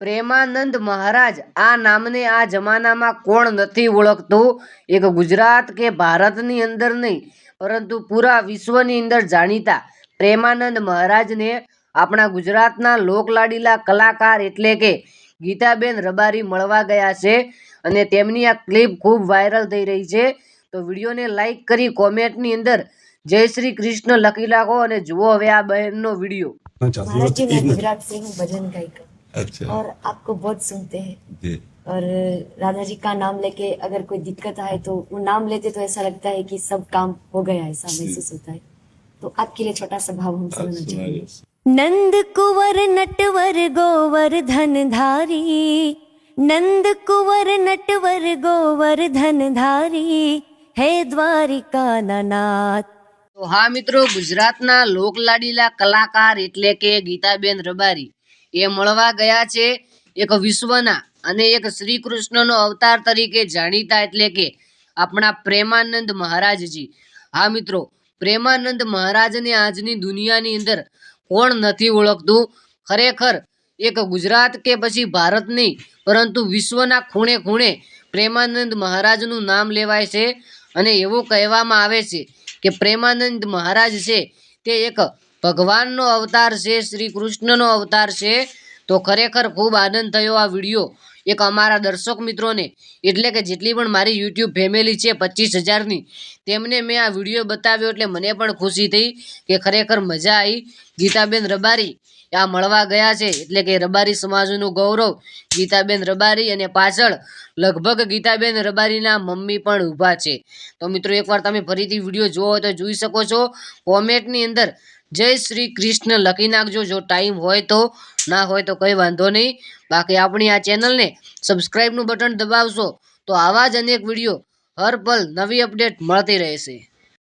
પ્રેમાનંદ મહારાજ આ નામને આ જમાનામાં કોણ નથી ઓળખતું। એક ગુજરાત કે ભારતની અંદર નહીં પરંતુ પૂરા વિશ્વની અંદર જાણીતા પ્રેમાનંદ મહારાજને આપણા ગુજરાતના લોકલાડીલા કલાકાર એટલે કે ગીતાબેન રબારી મળવા ગયા છે અને તેમની આ ક્લિપ ખૂબ વાયરલ થઈ રહી છે। તો વિડીયોને લાઈક કરી કોમેન્ટની અંદર જય શ્રી કૃષ્ણ લખી નાખો અને જુઓ હવે આ બહેનનો વિડીયો। महाराज जी मैं गुजरात से हूँ, भजन गायिका। अच्छा और आपको बहुत सुनते हैं जी और राधा जी का नाम लेके अगर कोई दिक्कत आए तो वो नाम लेते तो ऐसा लगता है कि सब काम हो गया, ऐसा महसूस होता है। तो आपके लिए छोटा सा भाव हम सुनना चाहेंगे। नंद कुंवर नटवर गोवर धन धारी, नंद कुंवर नटवर गोवर धन धारी, हे द्वारिका नाथ। તો હા મિત્રો, ગુજરાતના લોકલાડીલા કલાકાર એટલે કે ગીતાબેન રબારી એ મળવા ગયા છે એક વિશ્વના અને એક શ્રી કૃષ્ણનો અવતાર તરીકે જાણીતા એટલે કે આપણા પ્રેમાનંદ મહારાજજી। હા મિત્રો, પ્રેમાનંદ મહારાજને આજની દુનિયાની અંદર કોણ નથી ઓળખતું। ખરેખર એક ગુજરાત કે પછી ભારત નહીં પરંતુ વિશ્વના ખૂણે ખૂણે પ્રેમાનંદ મહારાજનું નામ લેવાય છે અને એવું કહેવામાં આવે છે કે પ્રેમાનંદ મહારાજ છે તે એક ભગવાનનો અવતાર છે, શ્રી કૃષ્ણનો અવતાર છે। તો ખરેખર ખૂબ આનંદ થયો આ વિડીયો એક અમારા દર્શક મિત્રોને એટલે કે જેટલી પણ મારી યુટ્યુબ ફેમિલી છે 25,000ની તેમને મેં આ વિડીયો બતાવ્યો એટલે મને પણ ખુશી થઈ કે ખરેખર મજા આવી। ગીતાબેન રબારી આ મળવા ગયા છે એટલે કે રબારી સમાજનું ગૌરવ ગીતાબેન રબારી અને પાછળ લગભગ ગીતાબેન રબારીના મમ્મી પણ ઊભા છે। તો મિત્રો એકવાર તમે ફરીથી વિડીયો જોવો હોય તો જોઈ શકો છો। કોમેન્ટની અંદર જય શ્રી કૃષ્ણ લખી નાખજો જો ટાઈમ હોય તો, ના હોય તો કંઈ વાંધો નહીં। બાકી આપણી આ ચેનલને સબસ્ક્રાઈબનું બટન દબાવશો તો આવા જ અનેક વિડીયો હર પલ નવી અપડેટ મળતી રહેશે।